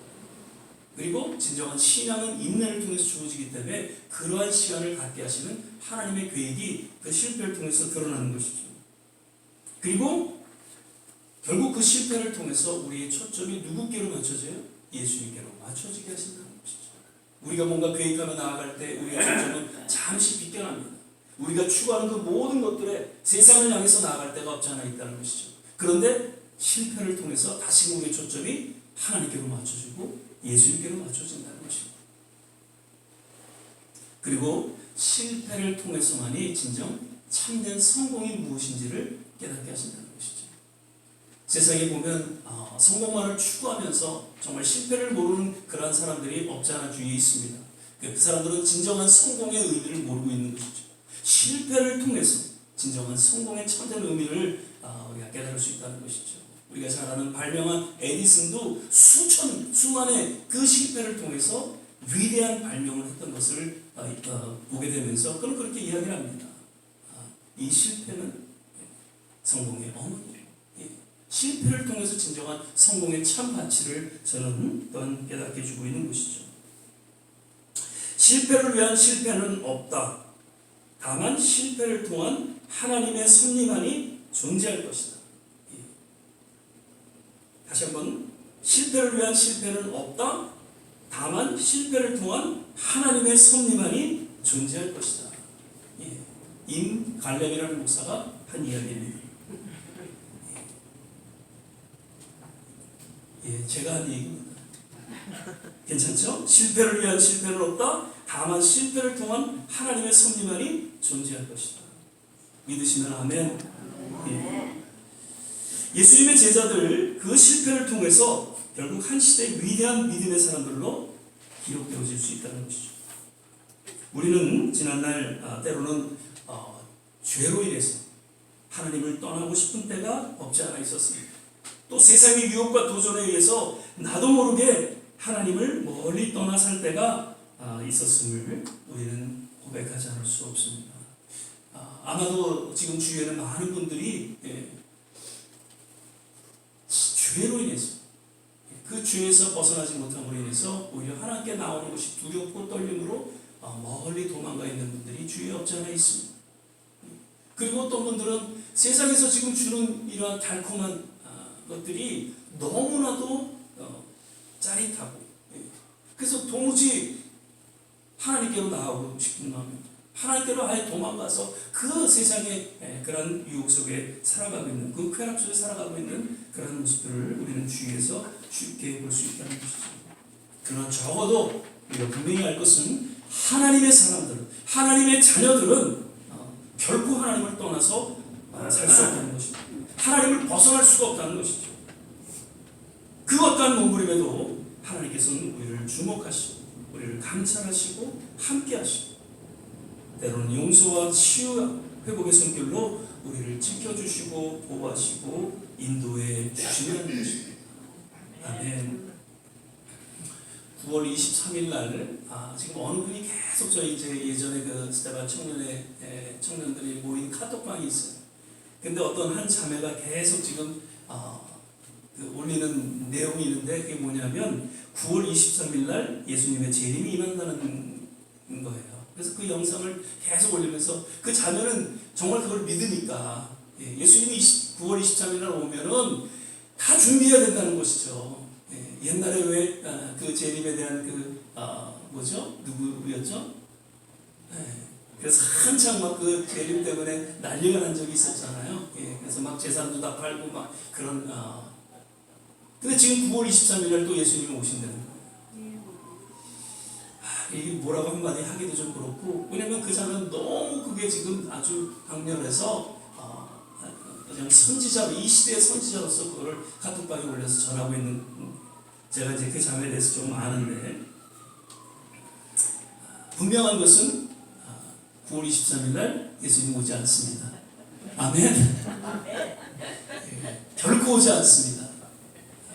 그리고 진정한 신앙은 인내를 통해서 주어지기 때문에 그러한 시간을 갖게 하시는 하나님의 계획이 그 실패를 통해서 드러나는 것이죠. 그리고 결국 그 실패를 통해서 우리의 초점이 누구께로 맞춰져요? 예수님께로 맞춰지게 하신다는 것이죠. 우리가 뭔가 계획하며 나아갈 때 우리의 초점은 잠시 비껴납니다. 우리가 추구하는 그 모든 것들에 세상을 향해서 나아갈 때가 없지 않아 있다는 것이죠. 그런데 실패를 통해서 다시 우리의 초점이 하나님께로 맞춰지고 예수님께로 맞춰진다는 것입니다. 그리고 실패를 통해서만이 진정 참된 성공이 무엇인지를 깨닫게 하신다는 것이죠. 세상에 보면 성공만을 추구하면서 정말 실패를 모르는 그러한 사람들이 없지 않아 주위에 있습니다. 그 사람들은 진정한 성공의 의미를 모르고 있는 것이죠. 실패를 통해서 진정한 성공의 참된 의미를 우리가 깨달을 수 있다는 것이죠. 우리가 잘 아는 발명한 에디슨도 수만의 그 실패를 통해서 위대한 발명을 했던 것을 보게 되면서 그는 그렇게 이야기를 합니다. 이 실패는 성공의 어머니예요. 실패를 통해서 진정한 성공의 참 가치를 저는 또한 깨닫게 해주고 있는 것이죠. 실패를 위한 실패는 없다. 다만 실패를 통한 하나님의 섭리만이 존재할 것이다. 다시 한번, 실패를 위한 실패는 없다. 다만 실패를 통한 하나님의 섭리만이 존재할 것이다. 임 갈렙이라는 목사가 한 이야기입니다. 제가 한 얘기입니다. 괜찮죠? 실패를 위한 실패는 없다. 다만 실패를 통한 하나님의 섭리만이 존재할 것이다. 믿으시면 아멘. 예수님의 제자들 그 실패를 통해서 결국 한 시대의 위대한 믿음의 사람들로 기록되어질 수 있다는 것이죠. 우리는 지난날 때로는 죄로 인해서 하나님을 떠나고 싶은 때가 없지 않아 있었습니다. 또 세상의 유혹과 도전에 의해서 나도 모르게 하나님을 멀리 떠나 살 때가 있었음을 우리는 고백하지 않을 수 없습니다. 아마도 지금 주위에는 많은 분들이 죄로 인해서 그 죄에서 벗어나지 못함으로 인해서 오히려 하나님께 나오는 것이 두렵고 떨림으로 멀리 도망가 있는 분들이 주위에 없지 않아 있습니다. 그리고 어떤 분들은 세상에서 지금 주는 이러한 달콤한 것들이 너무나도 짜릿하고 그래서 도무지 하나님께로 나아오고 싶은 마음입니다. 하나님께로 아예 도망가서 그 세상의 그런 유혹 속에 살아가고 있는 그 쾌락 속에 살아가고 있는 그런 모습들을 우리는 주위에서 쉽게 볼 수 있다는 것이죠. 그러나 적어도 우리가 분명히 알 것은 하나님의 사람들은 하나님의 자녀들은 결코 하나님을 떠나서 살 수 없다는 것입니다. 하나님을 벗어날 수가 없다는 것이죠. 그 어떠한 몸부림에도 하나님께서는 우리를 주목하시고 우리를 감찰하시고 함께하시고 때로는 용서와 치유와 회복의 손길로 우리를 지켜주시고 보호하시고 인도해 주시는 것입니다. 아멘. 9월 23일 날 지금 어느 분이 계속 저희 이제 예전에 그 스테반 청년들이 모인 카톡방이 있어요. 근데 어떤 한 자매가 계속 지금 그 올리는 내용이 있는데 그게 뭐냐면 9월 23일 날 예수님의 재림이 임한다는 거예요. 그래서 그 영상을 계속 올리면서 그 자매는 정말 그걸 믿으니까 예수님이 9월 23일 날 오면은 다 준비해야 된다는 것이죠. 옛날에 왜 그 재림에 대한 그 뭐죠? 누구였죠? 그래서 한창 막 그 재림 때문에 난리가 난 적이 있었잖아요. 그래서 막 재산도 다 팔고 막 그런 근데 지금 9월 23일 날 또 예수님이 오신다는 거예요. 이게 뭐라고 한마디 하기도 좀 그렇고 왜냐면 그 자는 너무 그게 지금 아주 강렬해서 그냥 선지자 이 시대의 선지자로서 그거를 카톡방에 올려서 전하고 있는 제가 이제 그 자매에 대해서 좀 아는데 분명한 것은 9월 23일 날 예수님 오지 않습니다. 아멘. 결코 오지 않습니다.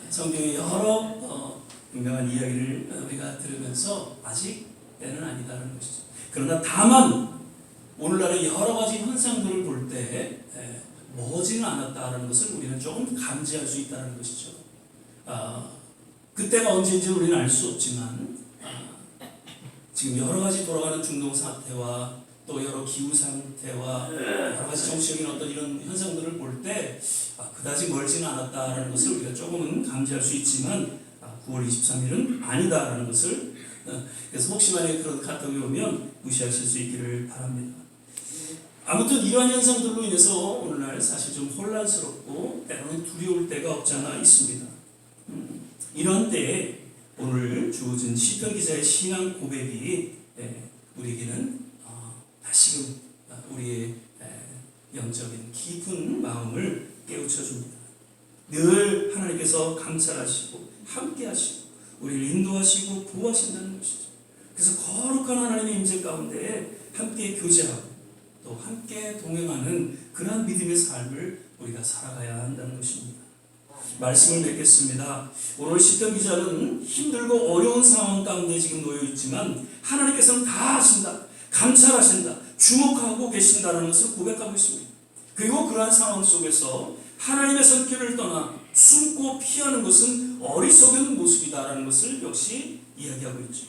성경의 여러 분명한 이야기를 우리가 들으면서 아직 때는 아니다라는 것이죠. 그러나 다만 오늘날의 여러 가지 현상들을 볼 때 머지는 않았다라는 것을 우리는 조금 감지할 수 있다는 것이죠. 그때가 언제인지 우리는 알 수 없지만 지금 여러 가지 돌아가는 중동 사태와 또 여러 기후 상태와 여러 가지 정치적인 어떤 이런 현상들을 볼 때 그다지 멀지는 않았다라는 것을 우리가 조금은 감지할 수 있지만 9월 23일은 아니다라는 것을 그래서 혹시 만약에 그런 카톡이 오면 무시하실 수 있기를 바랍니다. 아무튼 이러한 현상들로 인해서 오늘날 사실 좀 혼란스럽고 때로는 두려울 때가 없지 않아 있습니다. 이런 때에 오늘 주어진 시편 기자의 신앙 고백이 우리에게는 다시금 우리의 영적인 깊은 마음을 깨우쳐 줍니다. 늘 하나님께서 감찰하시고 함께하시고 우리를 인도하시고 보호하신다는 것이죠. 그래서 거룩한 하나님의 임재 가운데 함께 교제하고 또 함께 동행하는 그러한 믿음의 삶을 우리가 살아가야 한다는 것입니다. 말씀을 맺겠습니다. 오늘 시편 기자는 힘들고 어려운 상황 가운데 지금 놓여 있지만 하나님께서는 다 하신다, 감찰하신다, 주목하고 계신다는 것을 고백하고 있습니다. 그리고 그러한 상황 속에서 하나님의 손길을 떠나 숨고 피하는 것은 어리석은 모습이다라는 것을 역시 이야기하고 있죠.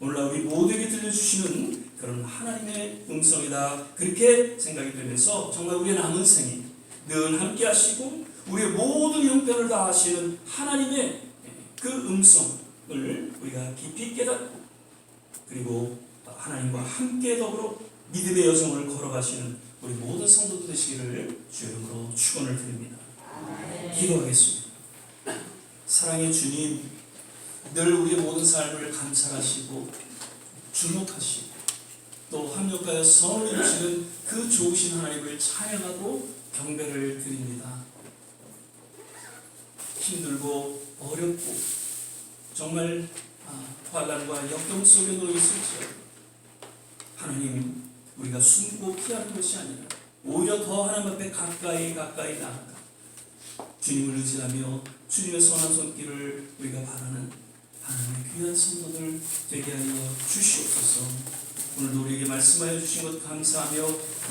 오늘날 우리 모두에게 들려주시는 그런 하나님의 음성이다, 그렇게 생각이 되면서 정말 우리의 남은 생이 늘 함께 하시고 우리의 모든 형편을 다 하시는 하나님의 그 음성을 우리가 깊이 깨닫고 그리고 하나님과 함께 더불어 믿음의 여정을 걸어가시는 우리 모든 성도들 되시기를 주 이름으로 축원을 드립니다. 기도하겠습니다. 사랑의 주님, 늘 우리의 모든 삶을 감찰하시고 주목하시고 또 합력하여 선을 이루시는 그 좋으신 하나님을 찬양하고 경배를 드립니다. 힘들고 어렵고 정말 환난과 역경 속에 놓여 있을지어도 하나님, 우리가 숨고 피하는 것이 아니라 오히려 더 하나님 앞에 가까이 나아가 주님을 의지하며 주님의 선한 손길을 우리가 바라는 하나님의 귀한 성도들 되게 하여 주시옵소서. 오늘도 우리에게 말씀하여 주신 것 감사하며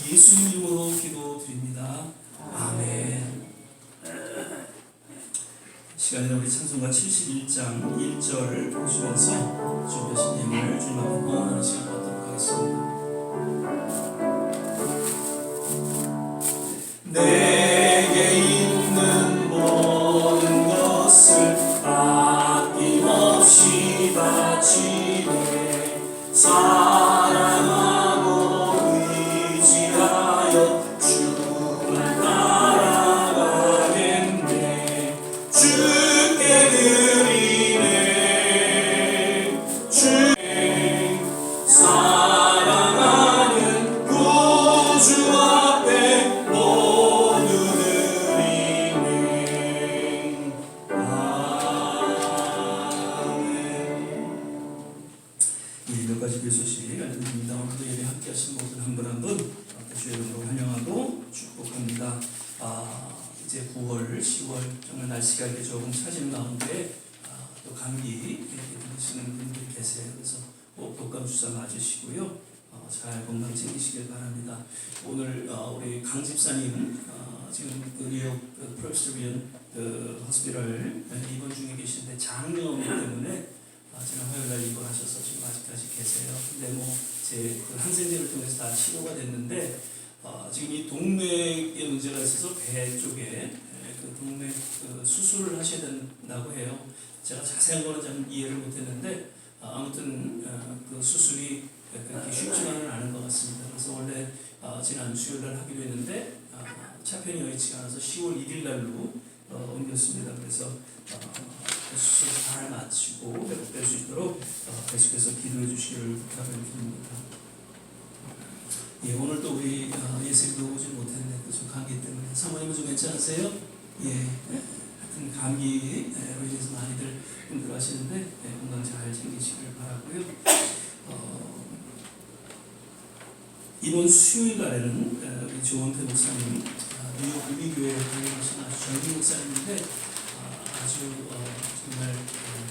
예수님 이름으로 기도드립니다. 아멘. 시간에 우리 찬송가 71장 1절 보시면서 준비하신 예물을 주님 앞에 공헌하는 시간 갖도록 하겠습니다. 내게 있는 모든 것을 아낌없이 바치네. 사랑하고 의지하여 주만 따라가겠네. 주께 드리네. 주께 사랑하는 구주 앞에 모두 드리네. 아멘. 몇 가지 그 소식 알려드립니다. 오늘도 예배 함께 하신 모든 한 분 한 분 주의 이름으로 환영하고 축복합니다. 이제 9월, 10월 정말 날씨가 이렇게 조금 차지는 가운데 또 감기 들으시는 분들이 계세요. 그래서 꼭 독감 주사 맞으시고요. 잘 건강 챙기시길 바랍니다. 오늘 우리 강 집사님 지금 그 뉴욕 프레스비언 호스피털 입원 중에 계신데 장염 때문에 지난 화요일날 입원하셔서 지금 아직까지 계세요. 근데 제 항생제를 통해서 다 치료가 됐는데 지금 이 동맥에 문제가 있어서 배 쪽에 그 동맥 수술을 하셔야 된다고 해요. 제가 자세한 거는 좀 이해를 못했는데 아무튼 그 수술이 그렇게 쉽지만은 않은 것 같습니다. 그래서 원래 지난 수요일날 하기로 했는데 차편이 여의치가 않아서 10월 1일 날로 옮겼습니다. 그래서 그 수술 잘 마치고 회복될 수 있도록 계속해서 기도해 주시기를 부탁을 드립니다. 예, 오늘도 우리 예수님도 오지 못했는데 좀 감기 때문에 사모님은 좀 괜찮으세요? 예, 하여튼 감기로 인해서 많이들 힘들어하시는데 건강 잘 챙기시길 바라고요. 이번 수요일 날에는 우리 조원태 목사님 뉴욕 우리교회를 다니시는 아주 젊은 목사님인데 아주 정말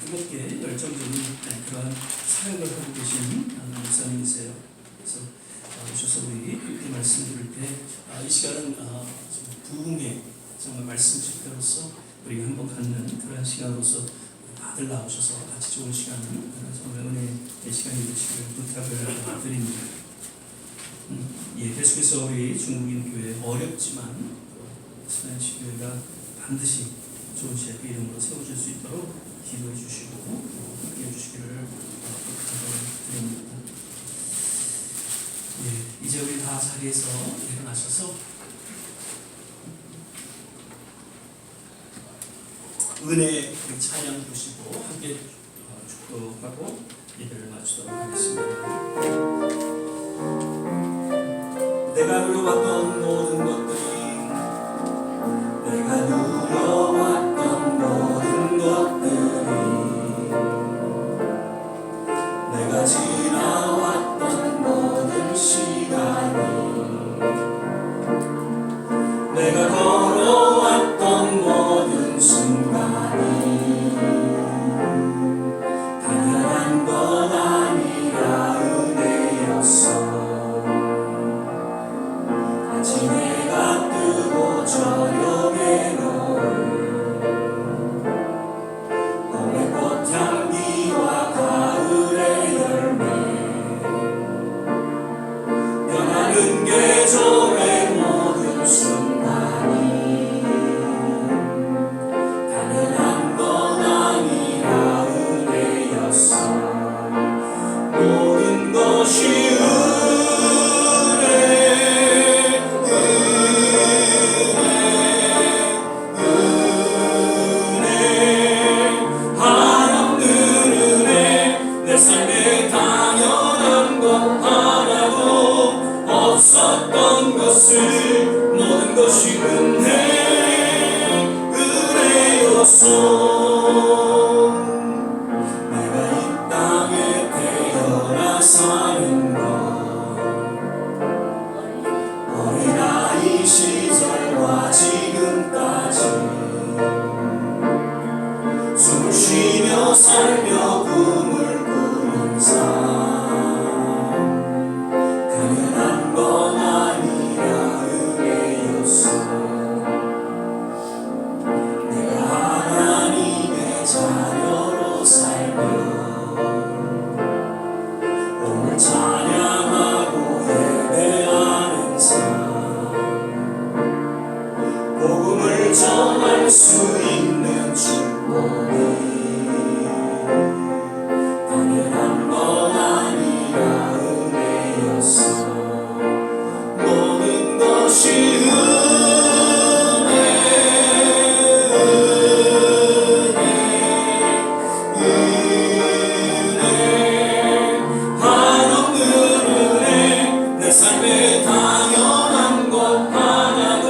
뜨겁게 열정적인 그러한 사역을 하고 계신 목사님이세요. 그래서 오셔서 우리 함께 말씀 드릴 때 이 시간은 부흥의 정말 말씀 집회로서 우리가 한번 갖는 그러한 시간으로서 다들 나오셔서 같이 좋은 시간 정말 은혜의 시간이 되시길 부탁을 드립니다. 예, 계속해서 우리 중국인 교회 어렵지만 스페인시 교회가 반드시 좋은 셰프 이름으로 세워질 수 있도록 기도해 주시고 함께 해 주시기를 부탁드립니다. 예, 이제 우리 다 자리에서 일어나셔서 은혜 찬양 부르시고 함께 축복하고 예배를 마치도록 하겠습니다. 내가 누려봤던 모든 것들이 내가 누려 내가 이 땅에 태어나 사는 것 어린아이 시절과 지금까지 숨을 쉬며 살며 꿈을 꾸는 삶 당연한 건 아니라 은혜였어 내가 하나님의 자녀로 살며 오늘 찬양하고 예배하는 삶 복음을 전할 수 있는 축복이 당연한 건 아니라 은혜였어 모든 것이 은혜 한없는 은혜 내 삶에 당연한 것 하나도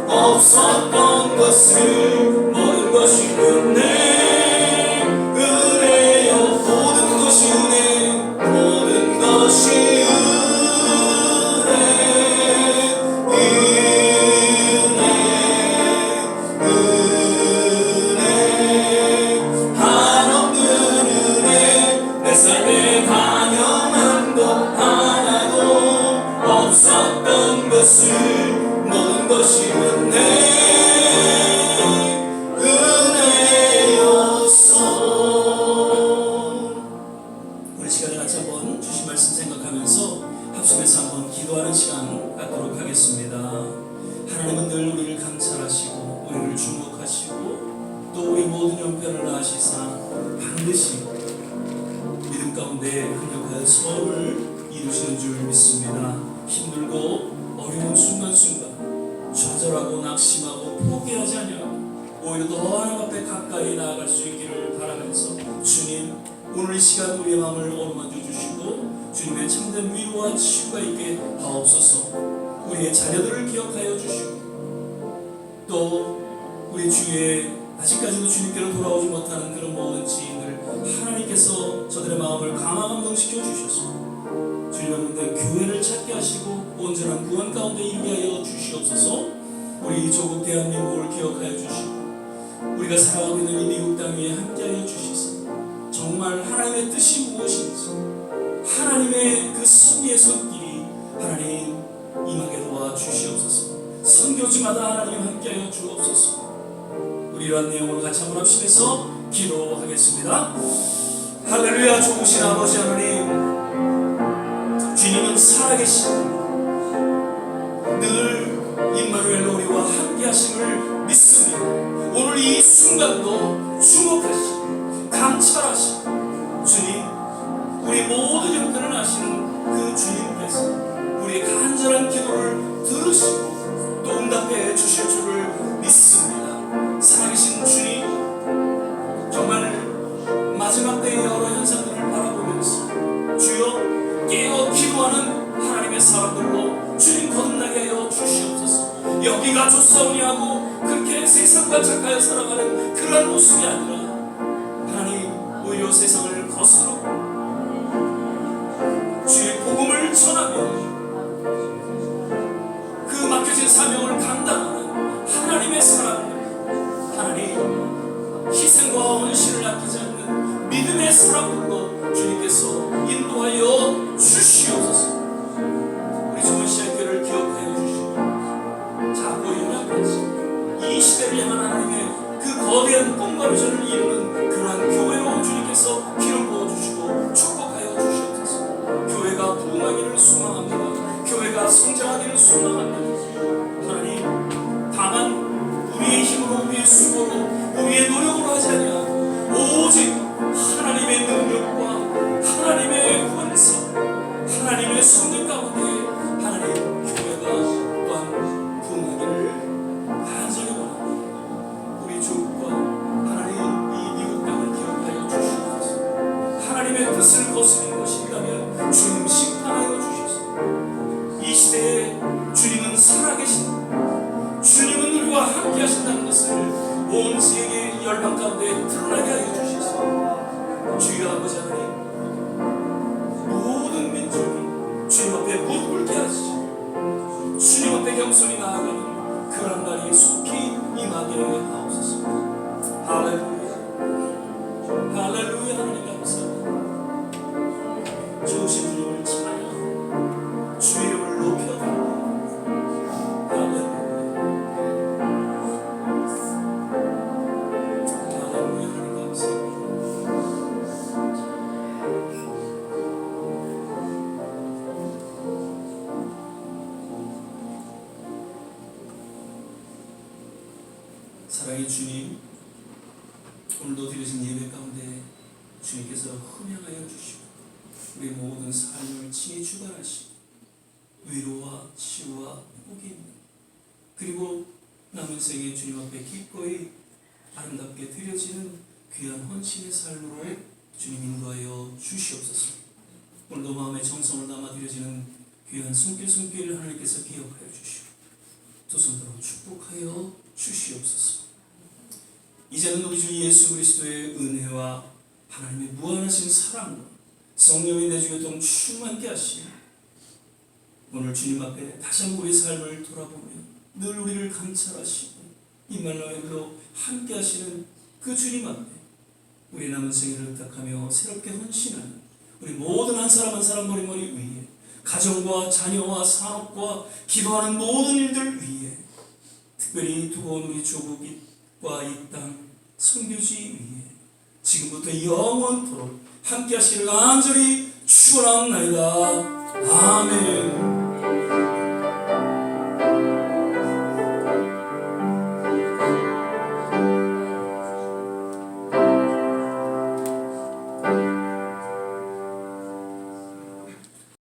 없었던 것을 모든 것이 은혜요 모든 것이 은혜 모든 것이 은혜 한없는 은혜 내 삶에 당연한 것 하나도 없었던 것을 모든 것이 은혜였어. 우리 시간에 같이 한번 주신 말씀 생각하면서 합심해서 한번 기도하는 시간 갖도록 하겠습니다. 하나님은 늘 우리를 감찰하시고 우리를 주목하시고 또 우리 모든 형편을 아시사 반드시 믿음 가운데 합력하여 선을 이루시는 줄 믿습니다. 힘들고 어려운 순간순간 좌절하고 낙심하고 포기하지 아니하고 오히려 더 하나님 앞에 가까이 나아갈 수 있기를 바라면서 주님 오늘 이 시간 우리의 마음을 어루만져 주시고 주님의 참된 위로와 치유가 있게 하옵소서. 우리의 자녀들을 기억하여 주시고 또 우리 주위에 아직까지도 주님께로 돌아오지 못하는 그런 모든 지인들 하나님께서 저들의 마음을 감화감동시켜 주셔서 주님의 문대 교회를 찾게 하시고 온전한 구원 가운데 이르게 하여 주시옵소서. 우리 조국 대한민국을 기억하여 주시고 우리가 살아가고 있는 이 미국 땅 위에 함께하여 주시소. 정말 하나님의 뜻이 무엇인지 하나님의 그 섭리의 손길이 하나님 임하게 도와 주시옵소서. 선교지마다 하나님 함께하여 주옵소서. 우리 이러한 내용으로 같이 한번 합심해서 기도하겠습니다. 할렐루야. 좋으신 아버지 하나님 주님은 살아계신 늘 임마누엘로 우리와 함께하심을 믿습니다. 오늘 이 순간도 주목하시고 감찰하시고 주님 우리 모든 형편을 아시는 그 주님께서 우리의 간절한 기도를 들으시고 또 응답해 주실 줄을 믿습니다. 살아계신 주님 정말 마지막 때의 여러 현상들을 바라보면서 주여 깨어 기도하는 하나님의 사람들로 주님 거듭나게 하여 주시옵소서. 여기가 좋사오니 하고 그렇게 세상과 착하여 살아가는 그러한 모습이 아니라 하나님 오히려 세상을 거스르고 주의 복음을 전하며 그 맡겨진 사명을 감당하는 하나님의 사람들 하나님 희생과 헌신을 아끼지 않는 믿음의 사람들로 주님께서 인도하여 주시옵소서. 우리 좋은 시간교회를 기억하여 주시고 작고 연약하지 이 시대를 향한 하나님의 그 거대한 꿈과 비전을 이루는 그러한 교회로 주님께서 기름 부어주시고 축복하여 주시옵소서. 교회가 부흥하기를 소망합니다. 교회가 성장하기를 소망합니다. 하나님 다만 우리의 힘으로 우리의 수고로 우리의 노력으로 하지 아니하고 오직 하나님의 능력과 하나님의 권사 하나님의 성령 가운데 하나님 교회가 또한 부흥하기를 간절히 원합니다. 우리 조국과 하나님 이 미국 땅을 기억하여 주시옵소서. 하나님의 뜻을 거스린 것이 있다면 주님 심판하여 주시옵소서. 이 시대에 주님은 살아계신 주님은 우리와 함께 하신다는 것을 온 세계 열방 가운데 드러나게 하여 주시옵소서. 주여 아버지 하나님, 모든 민족이 주님 앞에 무릎 꿇게 하시고 주님 앞에 겸손히 나아가는 그런 날이 속히 임하게 하옵소서. 할렐루야, 할렐루야. 하나님 감사합니다. 좋으신 주님을 찬양하고 주의 이름을 높여드립니다. 할렐루야, 할렐루야. 하나님 감사합니다. 사랑의 주님, 오늘도 드려진 예배 가운데 주님께서 흠양하여 주시고 우리 모든 삶을 친히 주관하시고 위로와 치유와 복이 있는, 그리고 남은 생에 주님 앞에 기꺼이 아름답게 드려지는 귀한 헌신의 삶으로 주님 인도하여 주시옵소서. 오늘도 마음의 정성을 담아 드려지는 귀한 손길을 하나님께서 기억하여 주시고 두 손으로 축복하여 주시옵소서. 이제는 우리 주 예수 그리스도의 은혜와 하나님의 무한하신 사랑과 성령의 내주교통 충만케 하시니 오늘 주님 앞에 다시 한번 우리의 삶을 돌아보며 늘 우리를 감찰하시고 임마누엘로 함께 하시는 그 주님 앞에 우리 남은 생애를 의탁하며 새롭게 헌신하는 우리 모든 한 사람 한 사람 머리머리 위에, 가정과 자녀와 산업과 기도하는 모든 일들 위에, 특별히 두고 온 우리 조국과 이 땅 선교지 위에 지금부터 영원토록 함께 하시기를 간절히 축원하옵나이다. 아멘.